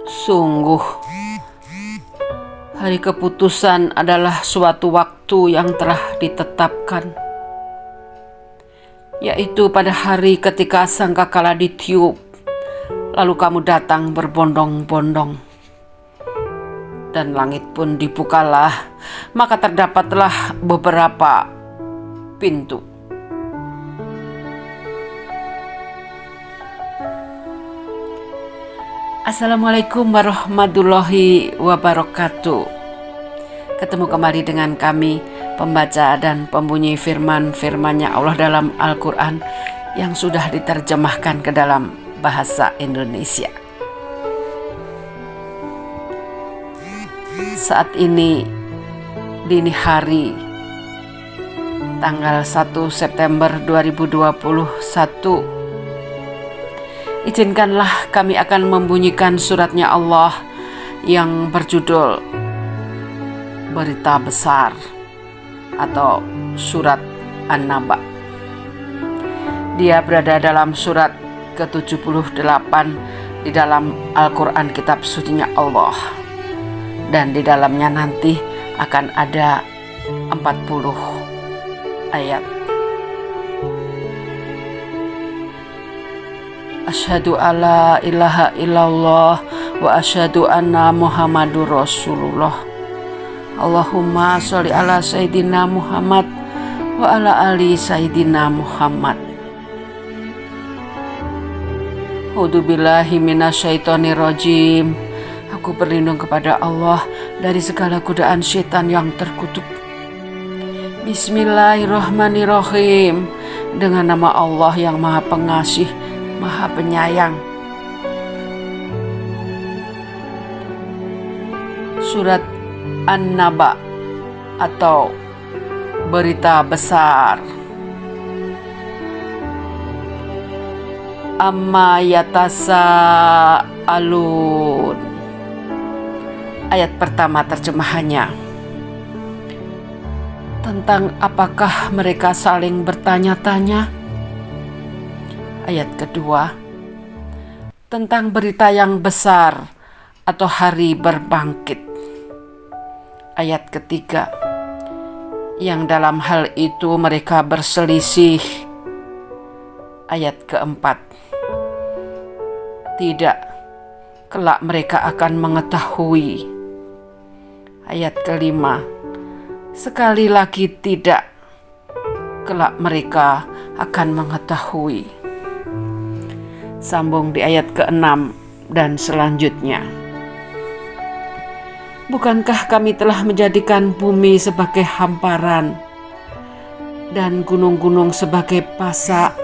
Sungguh, hari keputusan adalah suatu waktu yang telah ditetapkan, yaitu pada hari ketika sangkakala ditiup, lalu kamu datang berbondong-bondong, dan langit pun dibukalah, maka terdapatlah beberapa pintu. Assalamualaikum warahmatullahi wabarakatuh. Ketemu kembali dengan kami, pembaca dan pembunyi firman-firman-Nya Allah dalam Al-Quran yang sudah diterjemahkan ke dalam bahasa Indonesia. Saat ini dini hari tanggal 1 September 2021, izinkanlah kami akan membunyikan suratnya Allah yang berjudul Berita Besar atau Surat An-Naba. Dia berada dalam surat ke-78 di dalam Al-Quran kitab sucinya Allah, dan di dalamnya nanti akan ada 40 ayat. Asyhadu alla ilaha illallah wa asyhadu anna Muhammadur Rasulullah. Allahumma sholli ala Sayyidina Muhammad wa ala ali Sayyidina Muhammad. A'udzubillahi minasyaitonirrajim. Aku berlindung kepada Allah dari segala godaan syaitan yang terkutuk. Bismillahirrahmanirrahim. Dengan nama Allah yang Maha Pengasih, Maha Penyayang. Surat An-Naba atau Berita Besar. Amma yatasa'alun. Ayat pertama terjemahannya, tentang apakah mereka saling bertanya-tanya. Ayat kedua, tentang berita yang besar atau hari berbangkit. Ayat ketiga, yang dalam hal itu mereka berselisih. Ayat keempat, tidak, kelak mereka akan mengetahui. Ayat kelima, sekali lagi tidak, kelak mereka akan mengetahui. Sambung di ayat ke-6 dan selanjutnya. Bukankah kami telah menjadikan bumi sebagai hamparan dan gunung-gunung sebagai pasak,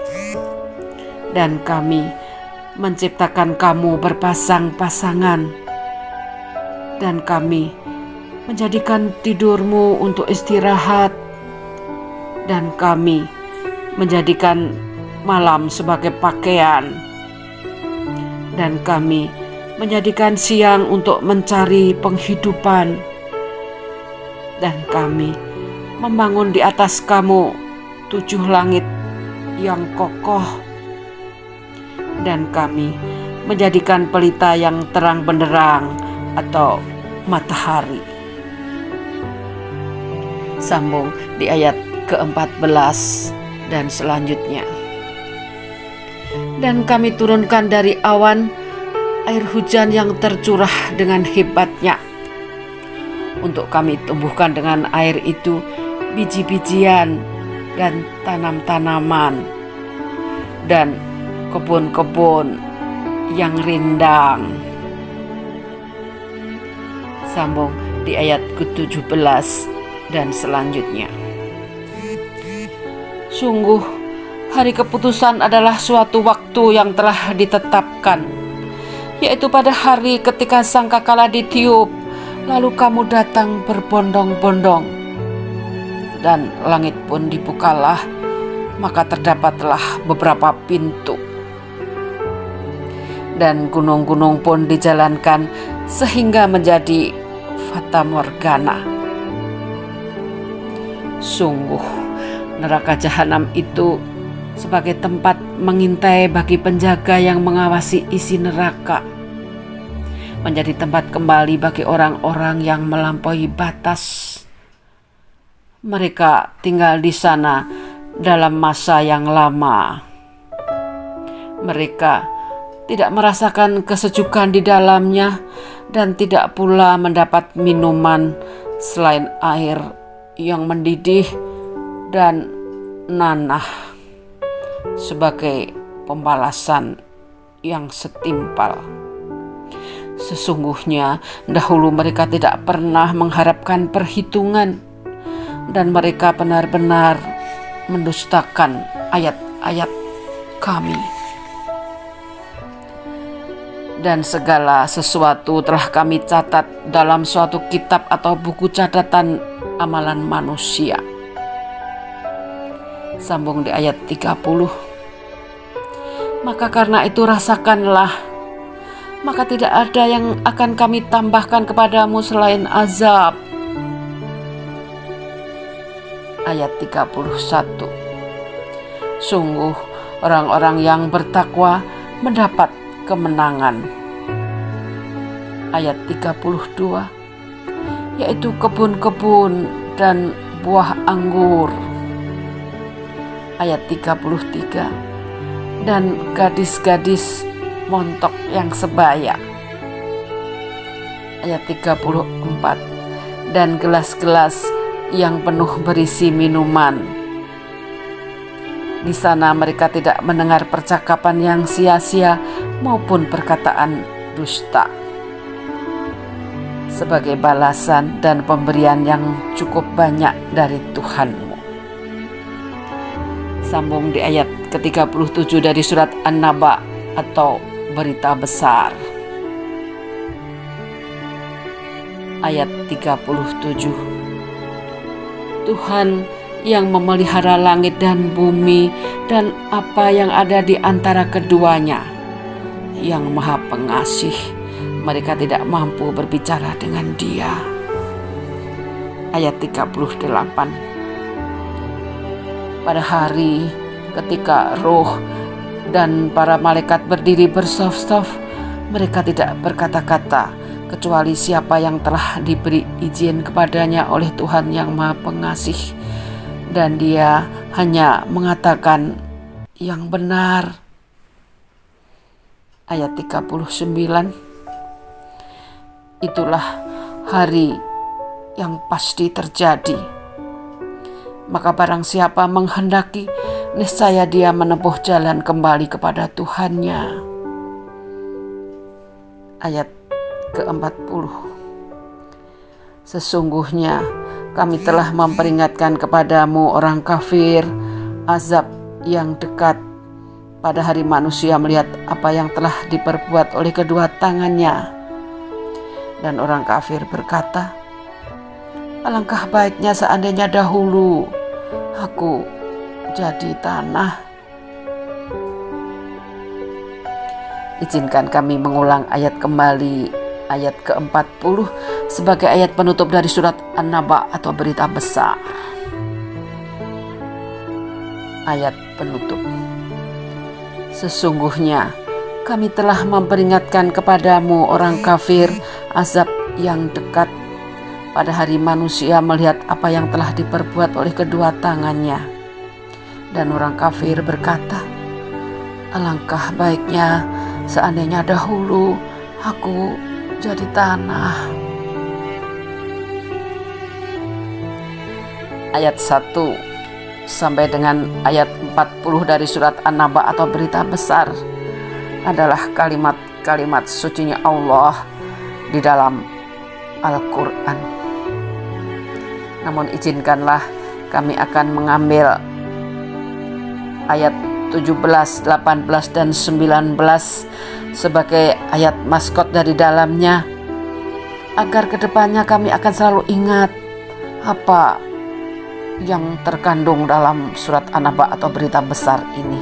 dan kami menciptakan kamu berpasang-pasangan, dan kami menjadikan tidurmu untuk istirahat, dan kami menjadikan malam sebagai pakaian, dan kami menjadikan siang untuk mencari penghidupan, dan kami membangun di atas kamu 7 langit yang kokoh, dan kami menjadikan pelita yang terang benderang atau matahari. Sambung di ayat ke-14 dan selanjutnya. Dan kami turunkan dari awan air hujan yang tercurah dengan hebatnya, untuk kami tumbuhkan dengan air itu biji-bijian dan tanam-tanaman dan kebun-kebun yang rindang. Sambung di ayat ke-17 dan selanjutnya. Sungguh, hari keputusan adalah suatu waktu yang telah ditetapkan, yaitu pada hari ketika sangkakala ditiup, lalu kamu datang berbondong-bondong, dan langit pun dibukalah, maka terdapatlah beberapa pintu, dan gunung-gunung pun dijalankan sehingga menjadi fata morgana. Sungguh, neraka jahanam itu sebagai tempat mengintai bagi penjaga yang mengawasi isi neraka. menjadi tempat kembali bagi orang-orang yang melampaui batas. Mereka tinggal di sana dalam masa yang lama. Mereka tidak merasakan kesejukan di dalamnya dan tidak pula mendapat minuman selain air yang mendidih dan nanah sebagai pembalasan yang setimpal. Sesungguhnya dahulu mereka tidak pernah mengharapkan perhitungan dan mereka benar-benar mendustakan ayat-ayat kami. Dan segala sesuatu telah kami catat dalam suatu kitab atau buku catatan amalan manusia. Sambung di ayat 30. Maka karena itu rasakanlah, maka tidak ada yang akan kami tambahkan kepadamu selain azab. Ayat 31. Sungguh orang-orang yang bertakwa mendapat kemenangan. Ayat 32, yaitu kebun-kebun dan buah anggur. Ayat 33, dan gadis-gadis montok yang sebaya. Ayat 34, dan gelas-gelas yang penuh berisi minuman. Di sana mereka tidak mendengar percakapan yang sia-sia maupun perkataan dusta. Sebagai balasan dan pemberian yang cukup banyak dari Tuhanmu. Sambung di ayat ke-37 dari surat An-Naba atau berita besar. Ayat 37. Tuhan yang memelihara langit dan bumi dan apa yang ada di antara keduanya, yang Maha Pengasih, mereka tidak mampu berbicara dengan Dia. Ayat 38. Pada hari ketika roh dan para malaikat berdiri bersaf-saf, mereka tidak berkata-kata kecuali siapa yang telah diberi izin kepadanya oleh Tuhan yang Maha Pengasih. Dan Dia hanya mengatakan yang benar. Ayat 39. Itulah hari yang pasti terjadi. Maka barang siapa menghendaki, niscaya dia menempuh jalan kembali kepada Tuhannya. Ayat ke-40. Sesungguhnya kami telah memperingatkan kepadamu orang kafir azab yang dekat pada hari manusia melihat apa yang telah diperbuat oleh kedua tangannya. Dan orang kafir berkata, alangkah baiknya seandainya dahulu aku jadi tanah. Izinkan kami mengulang ayat kembali, ayat ke-40 sebagai ayat penutup dari surat An-Naba atau berita besar. Ayat penutup. Sesungguhnya kami telah memperingatkan kepadamu orang kafir azab yang dekat pada hari manusia melihat apa yang telah diperbuat oleh kedua tangannya. Dan orang kafir berkata, alangkah baiknya seandainya dahulu aku jadi tanah. Ayat 1 sampai dengan ayat 40 dari surat An-Naba atau berita besar adalah kalimat-kalimat sucinya Allah di dalam Al-Quran. Namun izinkanlah kami akan mengambil ayat 17, 18, dan 19 sebagai ayat maskot dari dalamnya, agar kedepannya kami akan selalu ingat apa yang terkandung dalam surat An-Naba atau berita besar ini.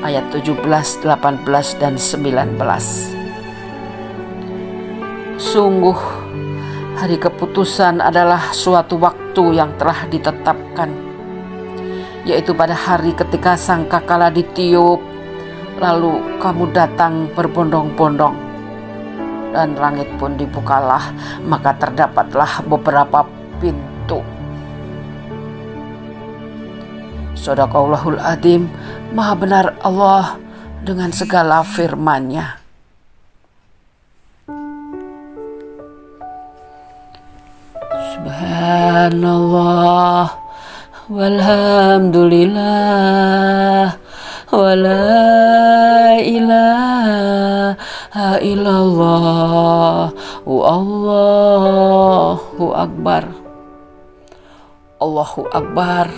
Ayat 17, 18, dan 19. Sungguh hari keputusan adalah suatu waktu yang telah ditetapkan, yaitu pada hari ketika sangkakala ditiup, Lalu kamu datang berbondong-bondong, dan langit pun dibukalah, maka terdapatlah beberapa pintu. Shadaqallahul Adzim. Maha benar Allah dengan segala firman-Nya. Subhanallah walhamdulillah wala ilaha illallah Allahu akbar. Allahu akbar.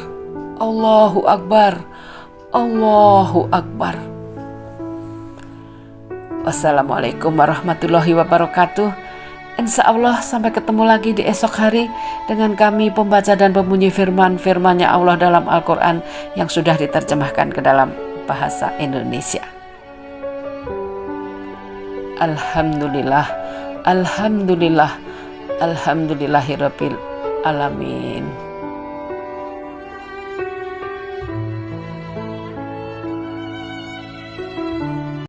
Allahu akbar. Allahu akbar. Wassalamualaikum warahmatullahi wabarakatuh. Insya Allah sampai ketemu lagi di esok hari dengan kami pembaca dan pembunyi firman-firman-Nya Allah dalam Al-Quran yang sudah diterjemahkan ke dalam bahasa Indonesia. Alhamdulillah, alhamdulillah, alhamdulillahirabbil alamin.